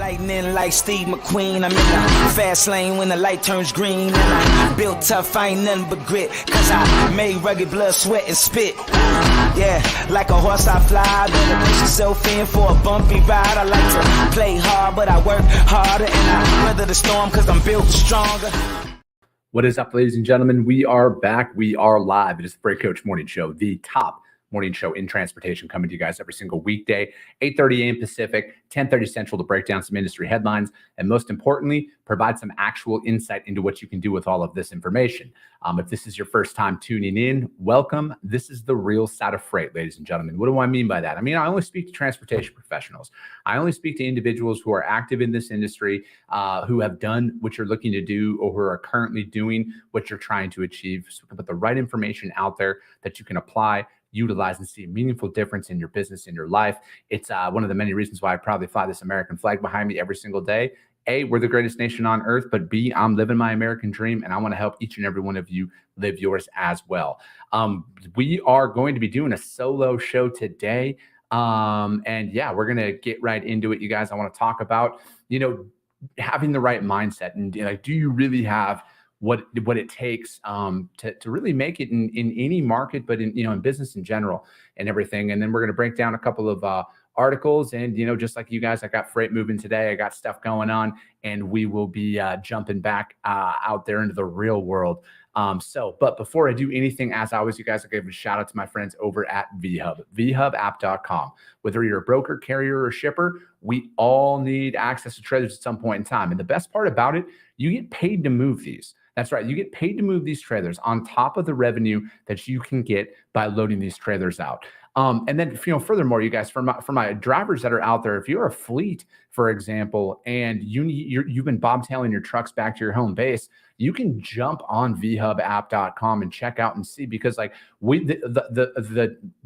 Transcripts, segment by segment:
Lightning like Steve McQueen. I'm in the fast lane when the light turns green. And I built tough, I ain't nothing but grit. Cause I made rugged blood, sweat, and spit. Yeah, like a horse I fly. Better push yourself in for a bumpy ride. I like to play hard, but I work harder. And I weather the storm cause I'm built stronger. What is up, ladies and gentlemen? We are back. We are live. It is the Freight Coach Morning Show, the top morning show in transportation, coming to you guys every single weekday, 8:30 a.m. Pacific, 10:30 Central, to break down some industry headlines and, most importantly, provide some actual insight into what you can do with all of this information. If this is your first time tuning in, welcome. This is the real side of freight, ladies and gentlemen. What do I mean by that? I mean, I only speak to transportation professionals. I only speak to individuals who are active in this industry, who have done what you're looking to do or who are currently doing what you're trying to achieve. So we can put the right information out there that you can apply, utilize, and see a meaningful difference in your business, in your life. It's one of the many reasons why I proudly fly this American flag behind me every single day. A, we're the greatest nation on earth, but B, I'm living my American dream, and I want to help each and every one of you live yours as well. We are going to be doing a solo show today. And yeah, we're going to get right into it, you guys. I want to talk about, having the right mindset, and do you really have what it takes to really make it in any market, but in business in general and everything. And then we're going to break down a couple of articles, and just like you guys, I got freight moving today. I got stuff going on, and we will be jumping back out there into the real world. But before I do anything, as always, you guys, I'll give a shout out to my friends over at VHub, vhubapp.com. Whether you're a broker, carrier, or shipper, we all need access to trailers at some point in time. And the best part about it, you get paid to move these. That's right. You get paid to move these trailers on top of the revenue that you can get by loading these trailers out. And then, furthermore, you guys, for my drivers that are out there, if you're a fleet, for example, and you've been bobtailing your trucks back to your home base, you can jump on vhubapp.com and check out and see, because the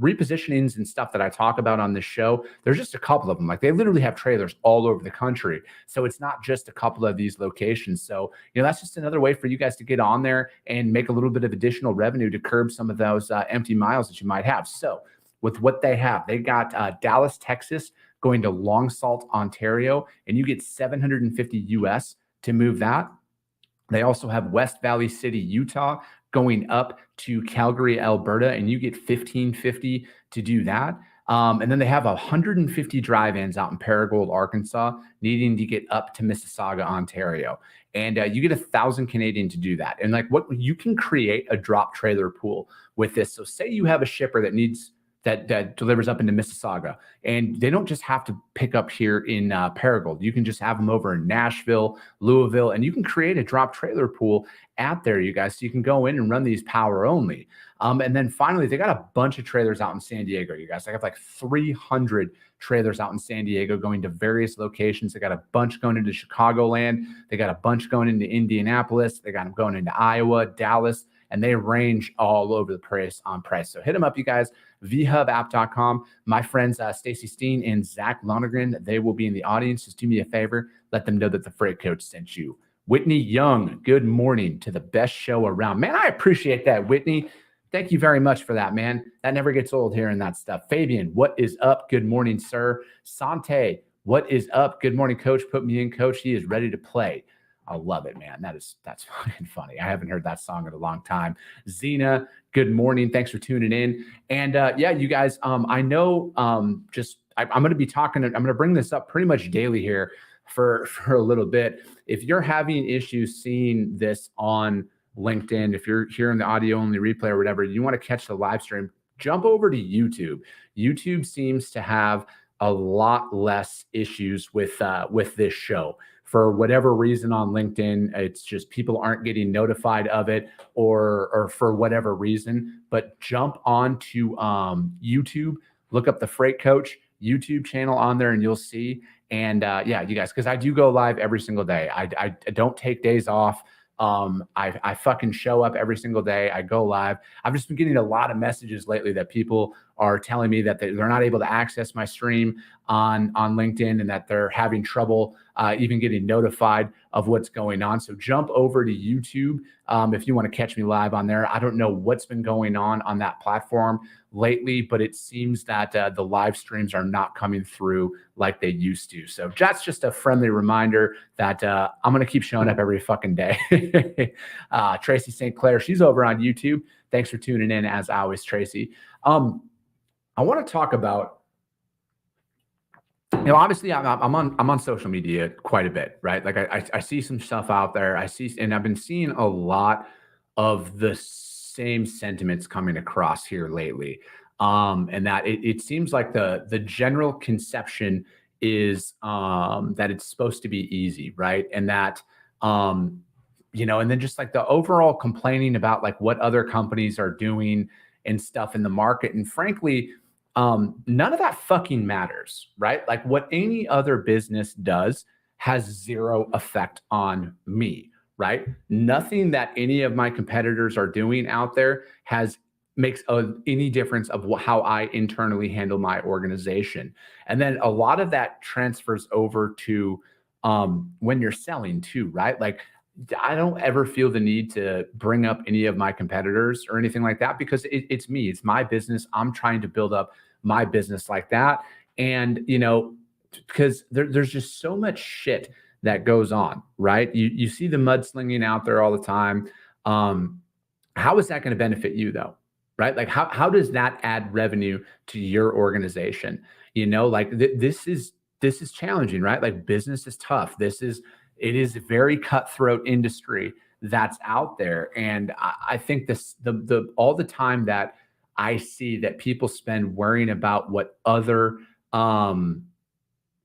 repositionings and stuff that I talk about on this show, there's just a couple of them. Like, they literally have trailers all over the country. So it's not just a couple of these locations. So, that's just another way for you guys to get on there and make a little bit of additional revenue to curb some of those empty miles that you might have. So with what they have, they got Dallas, Texas, going to Long Sault, Ontario, and you get $750 US to move that. They also have West Valley City, Utah, going up to Calgary, Alberta, and you get $1,550 to do that. And then they have 150 drive-ins out in Paragould, Arkansas, needing to get up to Mississauga, Ontario. And you get 1,000 Canadian to do that. And you can create a drop trailer pool with this. So say you have a shipper that delivers up into Mississauga, and they don't just have to pick up here in Paragould. You can just have them over in Nashville, Louisville, and you can create a drop trailer pool out there, you guys, so you can go in and run these power only. And then finally, they got a bunch of trailers out in San Diego, you guys. They have like 300 trailers out in San Diego going to various locations. They got a bunch going into Chicagoland. They got a bunch going into Indianapolis. They got them going into Iowa, Dallas, and they range all over the place on price. So hit them up, you guys, vhubapp.com. My friends, Stacy Steen and Zach Lonergan, they will be in the audience. Just do me a favor. Let them know that the Freight Coach sent you. Whitney Young, good morning to the best show around. Man, I appreciate that, Whitney. Thank you very much for that, man. That never gets old hearing that stuff. Fabian, what is up? Good morning, sir. Sante, what is up? Good morning, coach. Put me in, coach. He is ready to play. I love it, man. That's fucking funny. I haven't heard that song in a long time. Zena, good morning. Thanks for tuning in. And yeah, you guys, I know I'm going to be talking. I'm going to bring this up pretty much daily here for a little bit. If you're having issues seeing this on LinkedIn, if you're hearing the audio only replay or whatever, you want to catch the live stream, jump over to YouTube. YouTube seems to have a lot less issues with this show. For whatever reason on LinkedIn, it's just people aren't getting notified of it or for whatever reason. But jump on to YouTube, look up the Freight Coach YouTube channel on there, and you'll see. And yeah, you guys, because I do go live every single day. I don't take days off. I fucking show up every single day. I go live. I've just been getting a lot of messages lately that people are telling me that they're not able to access my stream on LinkedIn and that they're having trouble even getting notified of what's going on. So jump over to YouTube if you want to catch me live on there. I don't know what's been going on that platform lately, but it seems that the live streams are not coming through like they used to. So that's just a friendly reminder that I'm going to keep showing up every fucking day. Tracy St. Clair, she's over on YouTube. Thanks for tuning in as always, Tracy. I want to talk about, obviously I'm on social media quite a bit, right? Like I see some stuff out there. And I've been seeing a lot of the same sentiments coming across here lately. And that it seems like the general conception is that it's supposed to be easy, right? And that, and then just like the overall complaining about like what other companies are doing and stuff in the market. And frankly, none of that fucking matters, right? Like what any other business does has zero effect on me, right? Nothing that any of my competitors are doing out there makes any difference of how I internally handle my organization. And then a lot of that transfers over to when you're selling too, right? Like I don't ever feel the need to bring up any of my competitors or anything like that because it's me. It's my business. I'm trying to build up my business like that. And, because there's just so much shit that goes on, right? You see the mudslinging out there all the time. How is that going to benefit you though? Right? Like how does that add revenue to your organization? This is challenging, right? Like business is tough. It is a very cutthroat industry that's out there. And I think all the time that I see that people spend worrying about what other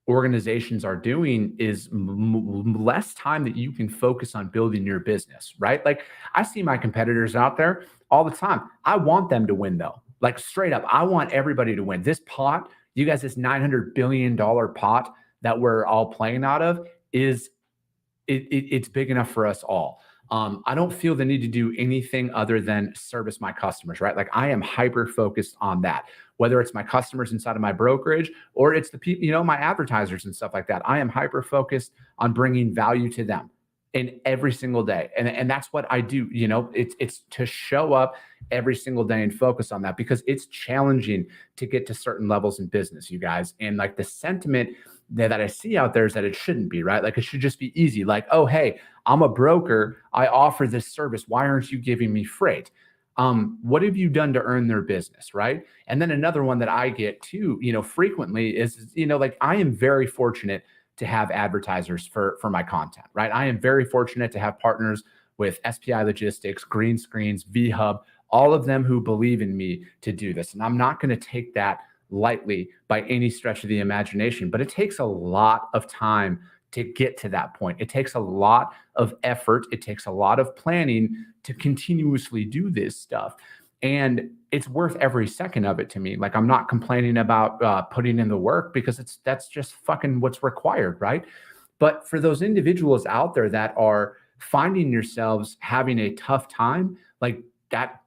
organizations are doing is less time that you can focus on building your business, right? Like I see my competitors out there all the time. I want them to win though. Like straight up, I want everybody to win. This pot, you guys, this $900 billion pot that we're all playing out of it's big enough for us all. I don't feel the need to do anything other than service my customers, right? Like I am hyper focused on that, whether it's my customers inside of my brokerage or it's the people, my advertisers and stuff like that. I am hyper focused on bringing value to them in every single day. And that's what I do. It's to show up every single day and focus on that because it's challenging to get to certain levels in business, you guys. And like the sentiment that I see out there is that it shouldn't be, right? Like it should just be easy. Like, oh, hey, I'm a broker. I offer this service. Why aren't you giving me freight? What have you done to earn their business, right? And then another one that I get too, frequently is, like I am very fortunate to have advertisers for my content, right? I am very fortunate to have partners with SPI Logistics, Green Screens, VHub, all of them who believe in me to do this. And I'm not going to take that lightly by any stretch of the imagination, but it takes a lot of time to get to that point. It takes a lot of effort. It takes a lot of planning to continuously do this stuff. And it's worth every second of it to me. Like I'm not complaining about putting in the work because that's just fucking what's required, right? But for those individuals out there that are finding yourselves having a tough time, like that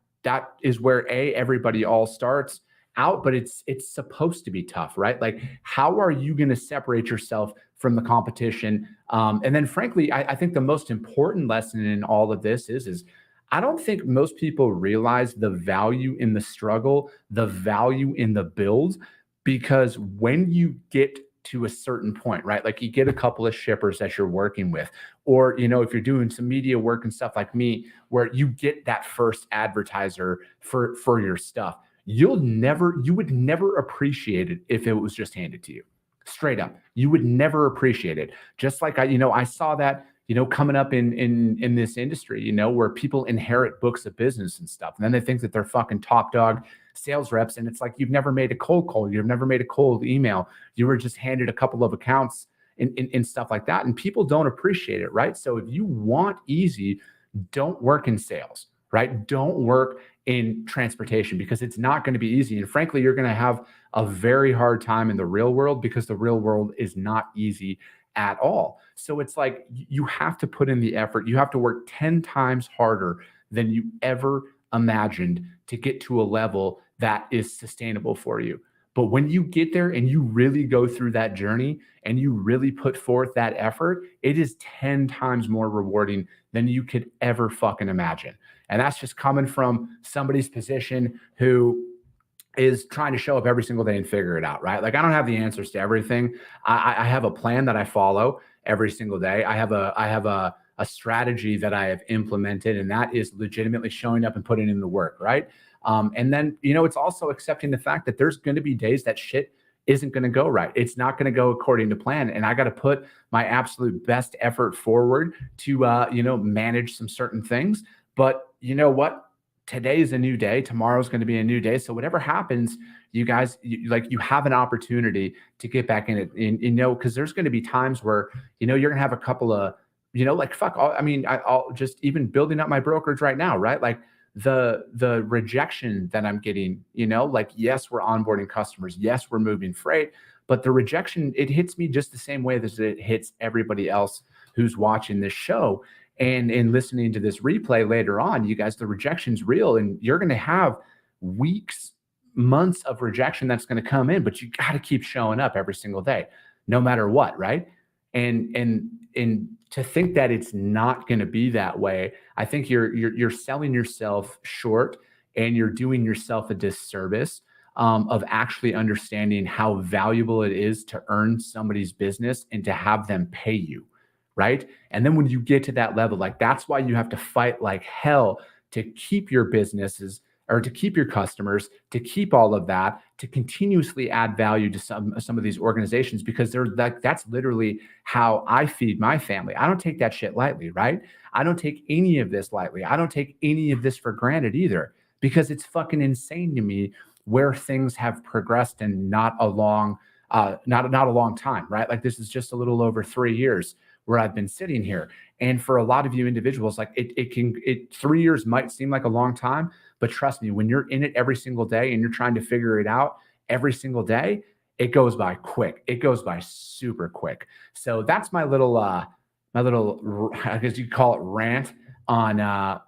is where everybody all starts out, but it's supposed to be tough, right? Like, how are you going to separate yourself from the competition? And then frankly, I think the most important lesson in all of this is I don't think most people realize the value in the struggle, the value in the build, because when you get to a certain point, right? Like you get a couple of shippers that you're working with, or, if you're doing some media work and stuff like me, where you get that first advertiser for your stuff, you would never appreciate it if it was just handed to you. Straight up. You would never appreciate it. Just like I saw that, coming up in this industry, where people inherit books of business and stuff. And then they think that they're fucking top dog sales reps. And it's like, you've never made a cold call. You've never made a cold email. You were just handed a couple of accounts and stuff like that. And people don't appreciate it, right? So if you want easy, don't work in sales, right? Don't work in transportation because it's not going to be easy. And frankly, you're going to have a very hard time in the real world because the real world is not easy at all. So it's like you have to put in the effort. You have to work 10 times harder than you ever imagined to get to a level that is sustainable for you. But when you get there and you really go through that journey and you really put forth that effort, it is 10 times more rewarding than you could ever fucking imagine. And that's just coming from somebody's position who is trying to show up every single day and figure it out, right? Like, I don't have the answers to everything. I have a plan that I follow every single day. I have a strategy that I have implemented, and that is legitimately showing up and putting in the work, right? And then, it's also accepting the fact that there's going to be days that shit isn't going to go right. It's not going to go according to plan. And I got to put my absolute best effort forward to, manage some certain things. But you know what? Today is a new day. Tomorrow's going to be a new day. So whatever happens, you guys, you have an opportunity to get back in it. And, because there's going to be times where, you're going to have a couple of, I'll just even building up my brokerage right now, right? Like the rejection that I'm getting, yes, we're onboarding customers. Yes, we're moving freight, but the rejection, it hits me just the same way as it hits everybody else who's watching this show. And in listening to this replay later on, you guys, the rejection's real, and you're going to have weeks, months of rejection that's going to come in, but you got to keep showing up every single day, no matter what, right? And to think that it's not going to be that way, I think you're selling yourself short, and you're doing yourself a disservice of actually understanding how valuable it is to earn somebody's business and to have them pay you. Right. And then when you get to that level, like, that's why you have to fight like hell to keep your businesses, or to keep your customers, to keep all of that, to continuously add value to some of these organizations, because that's literally how I feed my family. I don't take that shit lightly. Right. I don't take any of this lightly. I don't take any of this for granted either, because it's fucking insane to me where things have progressed in not a long time. Right. Like, this is just a little over 3 years where I've been sitting here. And for a lot of you individuals, like, 3 years might seem like a long time, but trust me, when you're in it every single day and you're trying to figure it out every single day, it goes by quick. It goes by super quick. So that's my little, I guess you call it rant on,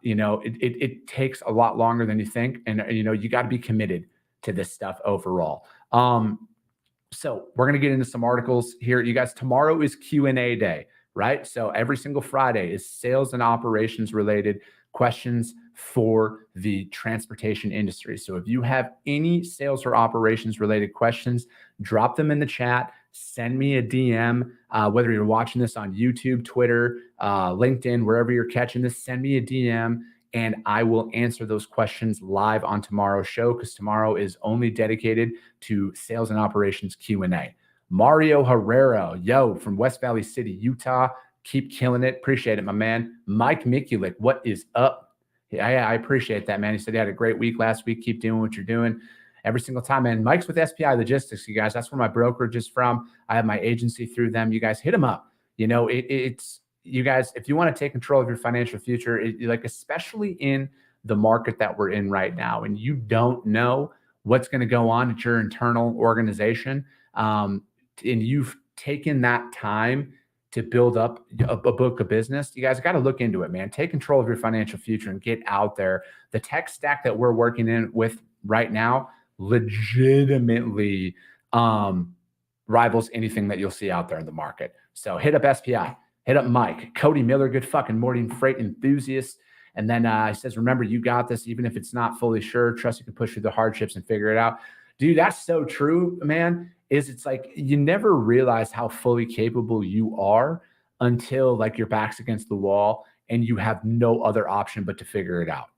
it takes a lot longer than you think. And, you got to be committed to this stuff overall. So we're going to get into some articles here. You guys, tomorrow is Q&A day, right? So every single Friday is sales and operations related questions for the transportation industry. So if you have any sales or operations related questions, drop them in the chat, send me a DM, whether you're watching this on YouTube, Twitter, LinkedIn, wherever you're catching this, send me a DM, and I will answer those questions live on tomorrow's show, because tomorrow is only dedicated to sales and operations Q&A. Mario Herrero, from West Valley City, Utah. Keep killing it. Appreciate it, my man. Mike Mikulik, what is up? Yeah, I appreciate that, man. He said he had a great week last week. Keep doing what you're doing every single time, man. Mike's with SPI Logistics, you guys. That's where my brokerage is from. I have my agency through them. You guys hit them up. It's you guys, if you want to take control of your financial future, especially in the market that we're in right now, and you don't know what's going to go on at your internal organization, and you've taken that time to build up a book of business, you guys got to look into it, man. Take control of your financial future and get out there. The tech stack that we're working in with right now legitimately rivals anything that you'll see out there in the market. So hit up SPI. Hit up Mike. Cody Miller, good fucking morning, freight enthusiast. And then he says, remember, you got this, even if it's not fully sure. Trust you can push through the hardships and figure it out. Dude, that's so true, man. It's like you never realize how fully capable you are until your back's against the wall and you have no other option but to figure it out.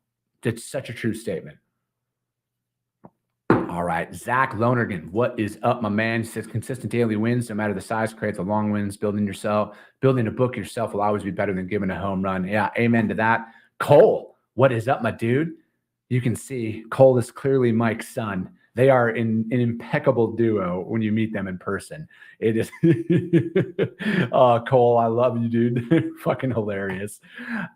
That's such a true statement. All right, Zach Lonergan, what is up, my man? He says consistent daily wins, no matter the size, create the long wins. Building a book yourself will always be better than giving a home run. Yeah, amen to that. Cole, what is up, my dude? You can see Cole is clearly Mike's son. They are an impeccable duo when you meet them in person. It is, oh, Cole, I love you, dude. Fucking hilarious.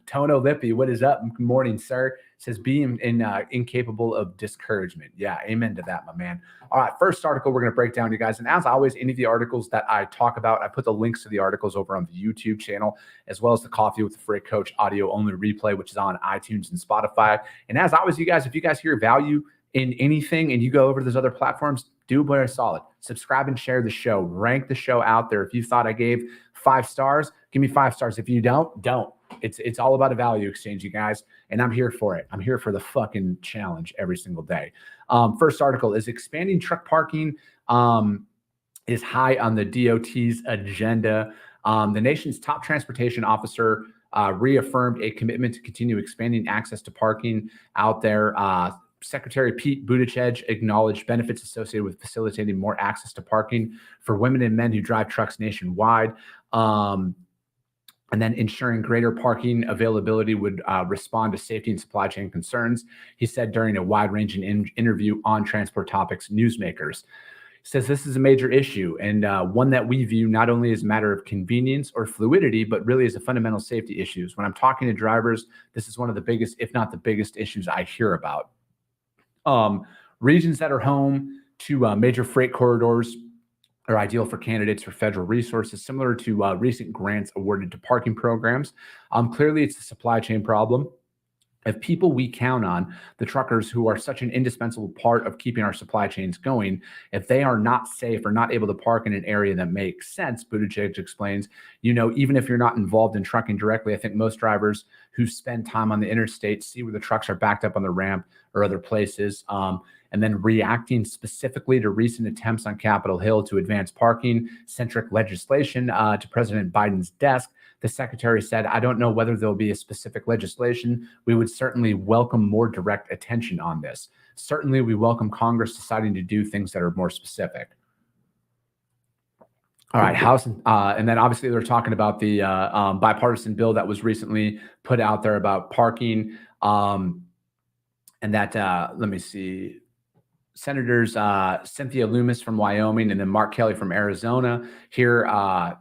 Tono Lippy, what is up? Good morning, sir. says be incapable of discouragement. Yeah, amen to that, my man. All right, first article we're going to break down, you guys. And as always, any of the articles that I talk about, I put the links to the articles over on the YouTube channel, as well as the Coffee with the Freight Coach audio only replay, which is on iTunes and Spotify. And as always, you guys, if you guys hear value in anything and you go over to those other platforms, do very solid. Subscribe and share the show. Rank the show out there. If you thought I gave 5 stars, give me 5 stars. If you don't. It's all about a value exchange, you guys. And I'm here for it. I'm here for the fucking challenge every single day. First article is expanding truck parking is high on the DOT's agenda. The nation's top transportation officer reaffirmed a commitment to continue expanding access to parking out there. Secretary Pete Buttigieg acknowledged benefits associated with facilitating more access to parking for women and men who drive trucks nationwide. And then ensuring greater parking availability would respond to safety and supply chain concerns, he said during a wide-ranging interview on Transport Topics Newsmakers. He says this is a major issue and one that we view not only as a matter of convenience or fluidity, but really as a fundamental safety issues. When I'm talking to drivers, this is one of the biggest, if not the biggest issues I hear about. Regions that are home to major freight corridors are ideal for candidates for federal resources, similar to recent grants awarded to parking programs. Clearly, it's a supply chain problem. If people we count on, the truckers who are such an indispensable part of keeping our supply chains going, if they are not safe or not able to park in an area that makes sense, Buttigieg explains, even if you're not involved in trucking directly, I think most drivers who spend time on the interstate see where the trucks are backed up on the ramp or other places. And then reacting specifically to recent attempts on Capitol Hill to advance parking-centric legislation to President Biden's desk, the secretary said, I don't know whether there'll be a specific legislation. We would certainly welcome more direct attention on this. Certainly, we welcome Congress deciding to do things that are more specific. All right, House, and then obviously they're talking about the bipartisan bill that was recently put out there about parking, and that, let me see, Senators Cynthia Loomis from Wyoming and then Mark Kelly from Arizona. Here,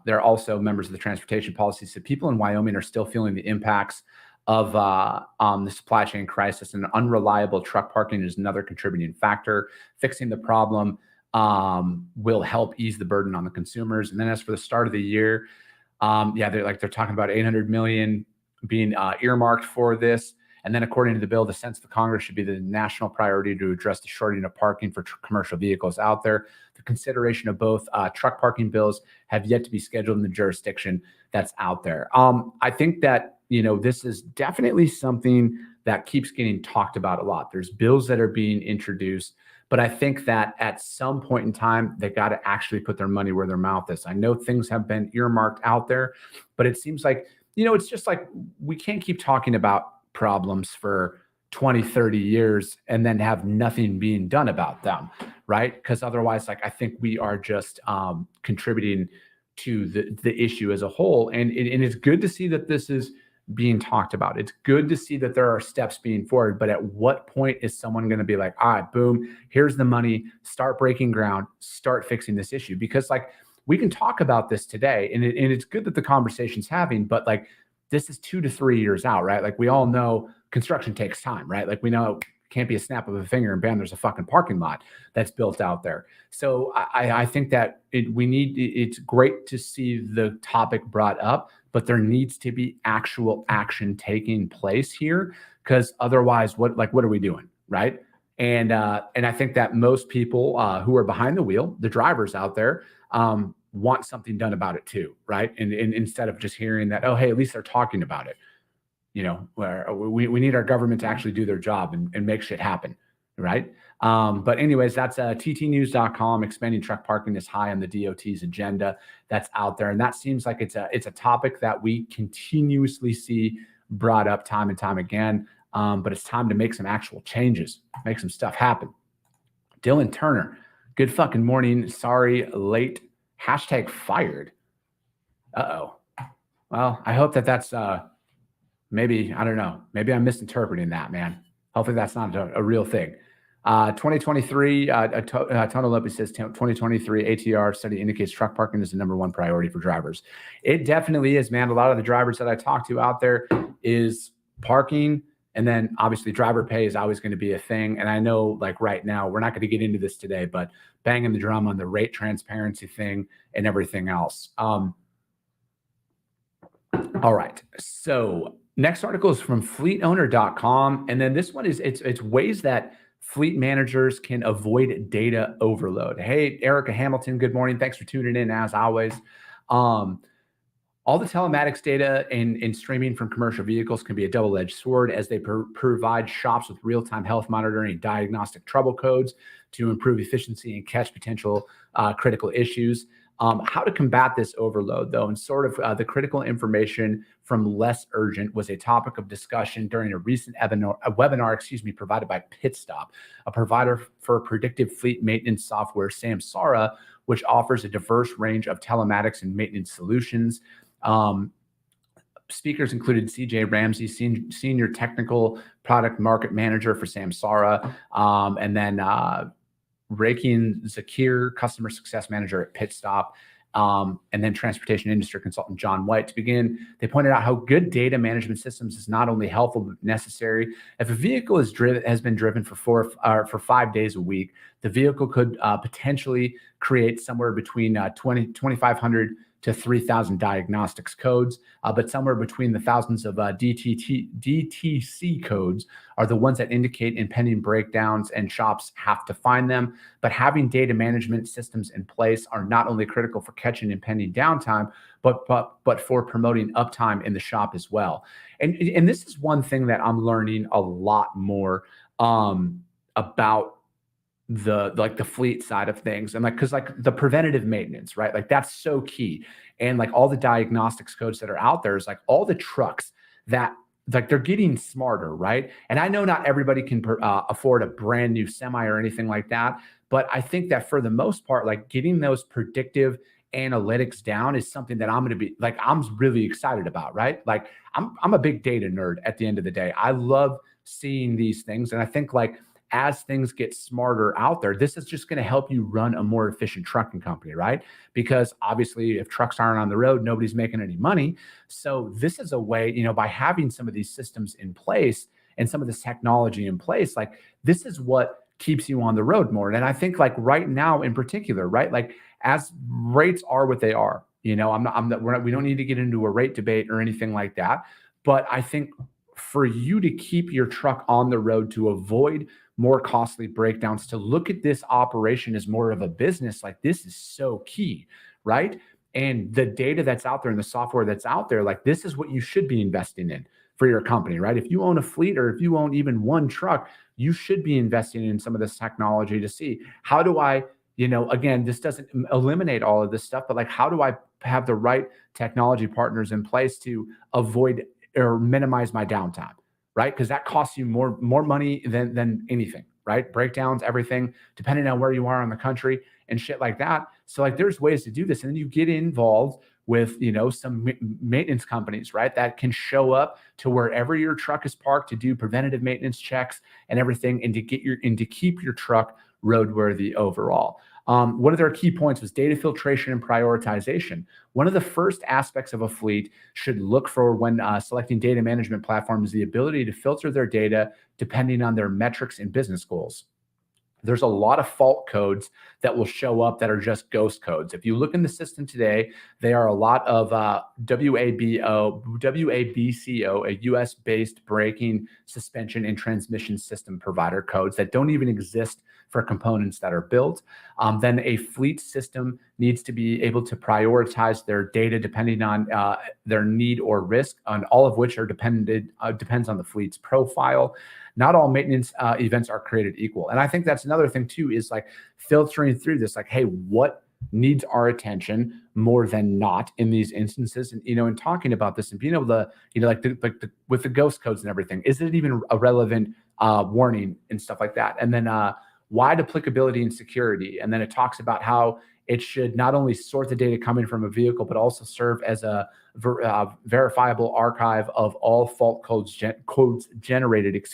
they're also members of the transportation policy. So people in Wyoming are still feeling the impacts of the supply chain crisis, and unreliable truck parking is another contributing factor. Fixing the problem will help ease the burden on the consumers. And then as for the start of the year, they're talking about $800 million being earmarked for this. And then according to the bill, the sense of the Congress should be the national priority to address the shortage of parking for commercial vehicles out there. The consideration of both truck parking bills have yet to be scheduled in the jurisdiction that's out there. I think that, this is definitely something that keeps getting talked about a lot. There's bills that are being introduced, but I think that at some point in time, they got to actually put their money where their mouth is. I know things have been earmarked out there, but it seems like, it's just like we can't keep talking about problems for 20, 30 years and then have nothing being done about them, right? Because otherwise, I think we are just contributing to the issue as a whole. And it's good to see that this is being talked about. It's good to see that there are steps being forward, but at what point is someone going to be like, all right, boom, here's the money, start breaking ground, start fixing this issue? Because we can talk about this today and it's good that the conversation's having, but this is 2 to 3 years out, right? We all know construction takes time, right? We know it can't be a snap of a finger and bam, there's a fucking parking lot that's built out there. So I think that it's great to see the topic brought up, but there needs to be actual action taking place here, because otherwise, what are we doing, right? And I think that most people who are behind the wheel, the drivers out there, want something done about it too, right? And instead of just hearing that, oh, hey, at least they're talking about it, where we need our government to actually do their job and make shit happen, right? But anyways, that's ttnews.com. Expanding truck parking is high on the DOT's agenda that's out there. And that seems like it's a topic that we continuously see brought up time and time again. But it's time to make some actual changes, make some stuff happen. Dylan Turner, good fucking morning. Sorry, late. #fired. Uh-oh. Well, I hope that's maybe, I don't know. Maybe I'm misinterpreting that, man. Hopefully that's not a real thing. 2023, Tony Lopez says 2023 ATR study indicates truck parking is the #1 priority for drivers. It definitely is, man. A lot of the drivers that I talk to out there is parking And then obviously driver pay is always going to be a thing. And I know like right now, we're not going to get into this today, but banging the drum on the rate transparency thing and everything else. All right. So next article is from fleetowner.com. And then this one is it's ways that fleet managers can avoid data overload. Hey, Erica Hamilton, good morning. Thanks for tuning in as always. All the telematics data and streaming from commercial vehicles can be a double-edged sword as they provide shops with real-time health monitoring and diagnostic trouble codes to improve efficiency and catch potential critical issues. How to combat this overload, though, and sort of the critical information from less urgent was a topic of discussion during a recent webinar, provided by Pitstop, a provider for predictive fleet maintenance software, Samsara, which offers a diverse range of telematics and maintenance solutions. Speakers included CJ Ramsey, Senior Technical Product Market Manager for Samsara, and then Rakin Zakir, Customer Success Manager at Pitstop, and then Transportation Industry Consultant John White. To begin, they pointed out how good data management systems is not only helpful but necessary. If a vehicle has been driven for 5 days a week, the vehicle could potentially create somewhere between 2,500 to 3,000 diagnostics codes, but somewhere between the thousands of DTC codes are the ones that indicate impending breakdowns, and shops have to find them. But having data management systems in place are not only critical for catching impending downtime, but for promoting uptime in the shop as well. And this is one thing that I'm learning a lot more about the fleet side of things, and because the preventative maintenance, right? Like that's so key. And like all the diagnostics codes that are out there is like all the trucks that like they're getting smarter, right? And I know not everybody can afford a brand new semi or anything like that, but I think that for the most part, like getting those predictive analytics down is something that I'm really excited about, right? Like I'm a big data nerd at the end of the day. I love seeing these things, and I think like as things get smarter out there, this is just going to help you run a more efficient trucking company, right? Because obviously if trucks aren't on the road, nobody's making any money. So this is a way, by having some of these systems in place and some of this technology in place, like this is what keeps you on the road more. And I think like right now in particular, right? Like as rates are what they are, we don't need to get into a rate debate or anything like that. But I think for you to keep your truck on the road, to avoid more costly breakdowns, to look at this operation as more of a business, like this is so key, right? And the data that's out there and the software that's out there, like this is what you should be investing in for your company, right? If you own a fleet or if you own even one truck, you should be investing in some of this technology to see how do I, again, this doesn't eliminate all of this stuff, but like how do I have the right technology partners in place to avoid or minimize my downtime, right? Because that costs you more money than anything, right? Breakdowns, everything, depending on where you are in the country and shit like that. So like there's ways to do this. And then you get involved with, some maintenance companies, right? That can show up to wherever your truck is parked to do preventative maintenance checks and everything, and to keep your truck roadworthy overall. One of their key points was data filtration and prioritization. One of the first aspects of a fleet should look for when selecting data management platforms is the ability to filter their data depending on their metrics and business goals. There's a lot of fault codes that will show up that are just ghost codes. If you look in the system today, there are a lot of WABCO, a US-based braking, suspension, and transmission system provider codes that don't even exist for components that are built. Then a fleet system needs to be able to prioritize their data depending on their need or risk, on all of which are depends on the fleet's profile. Not all maintenance events are created equal. And I think that's another thing too, is like filtering through this, like, hey, what needs our attention more than not in these instances? And, and talking about this and being able to, with the ghost codes and everything, is it even a relevant warning and stuff like that? And then wide applicability and security. And then it talks about how It should not only sort the data coming from a vehicle, but also serve as a verifiable archive of all fault codes generated,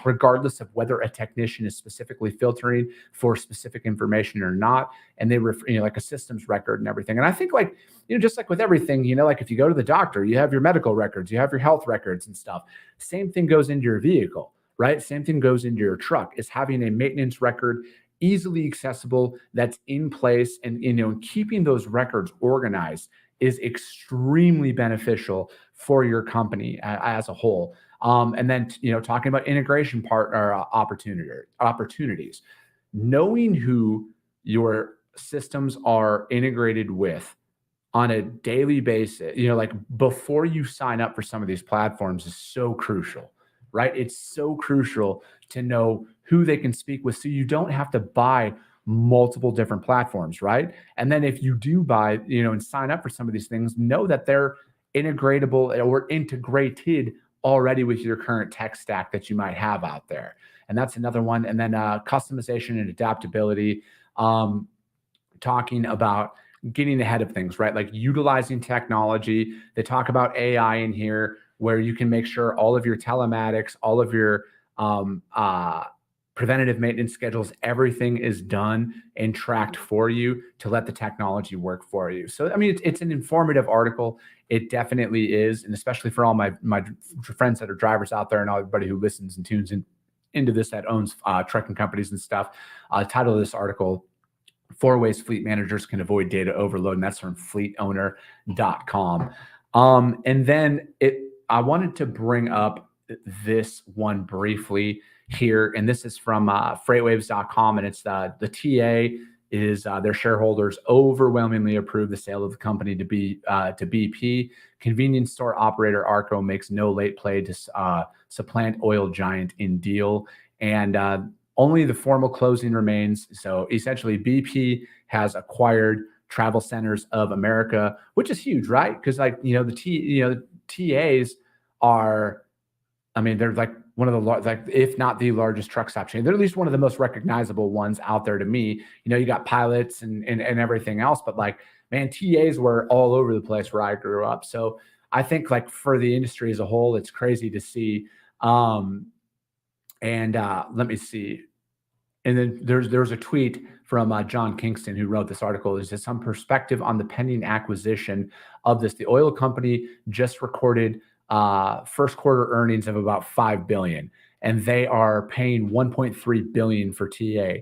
regardless of whether a technician is specifically filtering for specific information or not. And they like a systems record and everything. And I think like, just like with everything, like if you go to the doctor, you have your medical records, you have your health records and stuff. Same thing goes into your vehicle, right? Same thing goes into your truck, is having a maintenance record easily accessible that's in place. And, keeping those records organized is extremely beneficial for your company as a whole. And then, talking about integration partner opportunities, knowing who your systems are integrated with on a daily basis, like before you sign up for some of these platforms is so crucial, right? It's so crucial to know who they can speak with so you don't have to buy multiple different platforms, right? And then if you do buy, and sign up for some of these things, know that they're integratable or integrated already with your current tech stack that you might have out there. And that's another one. And then customization and adaptability, talking about getting ahead of things, right? Like utilizing technology. They talk about AI in here, where you can make sure all of your telematics, all of your preventative maintenance schedules, everything is done and tracked for you to let the technology work for you. So, I mean, it's an informative article. It definitely is. And especially for all my friends that are drivers out there and everybody who listens and tunes into this that owns trucking companies and stuff. The title of this article, 4 Ways Fleet Managers Can Avoid Data Overload. And that's from fleetowner.com. And then I wanted to bring up this one briefly here, and this is from freightwaves.com, and it's the TA is their shareholders overwhelmingly approve the sale of the company to BP. Convenience store operator Arco makes no late play to supplant oil giant in deal, and only the formal closing remains. So essentially, BP has acquired Travel Centers of America, which is huge, right? Because the TAs are, I mean, they're like one of the if not the largest truck stop chain. They're at least one of the most recognizable ones out there to me. You got pilots and everything else, but like, man, TAs were all over the place where I grew up. So I think like for the industry as a whole, it's crazy to see. Let me see. And then there's a tweet from John Kingston, who wrote this article. He says, some perspective on the pending acquisition of this. The oil company just recorded first quarter earnings of about $5 billion, and they are paying $1.3 billion for TA.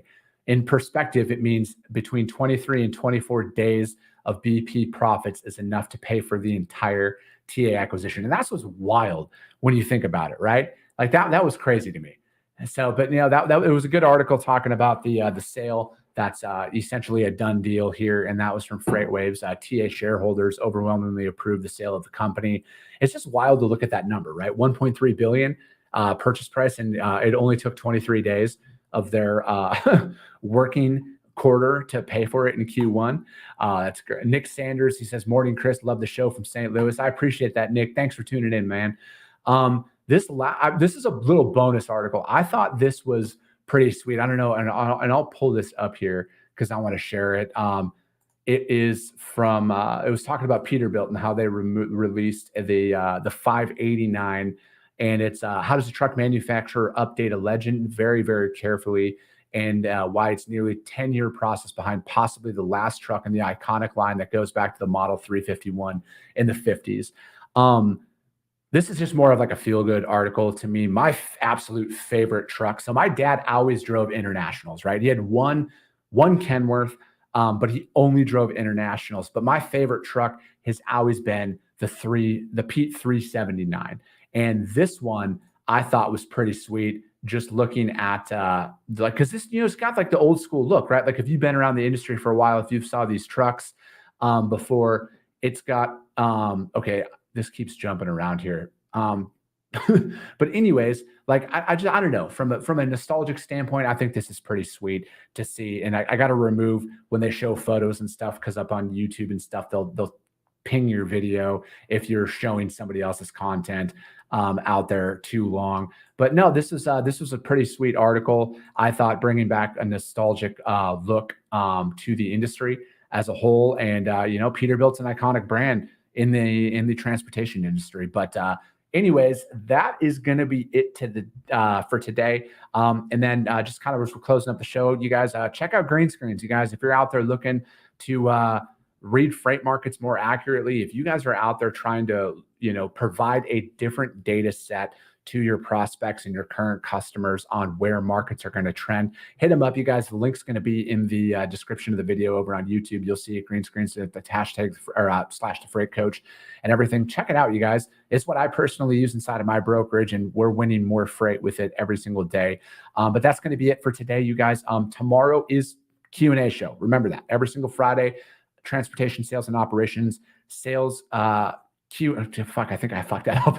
In perspective, it means between 23 and 24 days of BP profits is enough to pay for the entire TA acquisition. And that's what's wild when you think about it, right? Like that was crazy to me. So, but that it was a good article talking about the sale. That's essentially a done deal here, and that was from FreightWaves. TA shareholders overwhelmingly approved the sale of the company. It's just wild to look at that number, right? 1.3 billion purchase price, and it only took 23 days of their working quarter to pay for it in Q1. That's great. Nick Sanders, he says, "Morning, Chris. Love the show from St. Louis." I appreciate that, Nick. Thanks for tuning in, man. This is a little bonus article. I thought this was pretty sweet. I don't know, and I'll pull this up here because I want to share it. It is from it was talking about Peterbilt and how they released the 589, and it's how does a truck manufacturer update a legend very, very carefully, and why it's nearly 10-year process behind possibly the last truck in the iconic line that goes back to the Model 351 in the 50s. This is just more of like a feel-good article to me. My absolute favorite truck. So my dad always drove internationals, right? He had one Kenworth, but he only drove internationals. But my favorite truck has always been the Pete 379. And this one I thought was pretty sweet. Just looking at because this, it's got like the old school look, right? Like if you've been around the industry for a while, if you've saw these trucks before, it's got okay. This keeps jumping around here. But anyways, like I don't know, from a nostalgic standpoint, I think this is pretty sweet to see. And I got to remove when they show photos and stuff, because up on YouTube and stuff, they'll ping your video if you're showing somebody else's content out there too long. But no, this was a pretty sweet article. I thought, bringing back a nostalgic look to the industry as a whole. And Peterbilt's an iconic brand in the transportation industry. But anyways, that is going to be it for today. And then just kind of as we're closing up the show, you guys check out Green Screens. You guys, if you're out there looking to read freight markets more accurately, if you guys are out there trying to provide a different data set to your prospects and your current customers on where markets are going to trend, hit them up, you guys. The link's going to be in the description of the video over on YouTube. You'll see Green Screens at the hashtag or / the freight coach and everything. Check it out, you guys. It's what I personally use inside of my brokerage, and we're winning more freight with it every single day. But that's going to be it for today, you guys. Tomorrow is Q&A show. Remember that every single Friday, transportation sales and operations sales I think I fucked that up.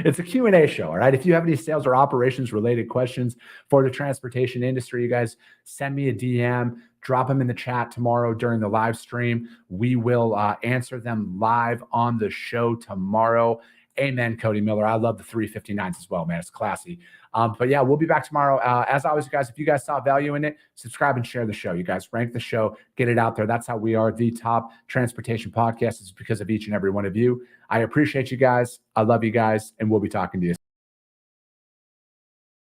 It's a Q&A show, all right? If you have any sales or operations related questions for the transportation industry, you guys send me a DM, drop them in the chat tomorrow during the live stream. We will answer them live on the show tomorrow. Amen, Cody Miller. I love the 359s as well, man. It's classy. But yeah, we'll be back tomorrow. As always, you guys, if you guys saw value in it, subscribe and share the show. You guys rank the show, get it out there. That's how we are the top transportation podcast. It's because of each and every one of you. I appreciate you guys. I love you guys, and we'll be talking to you.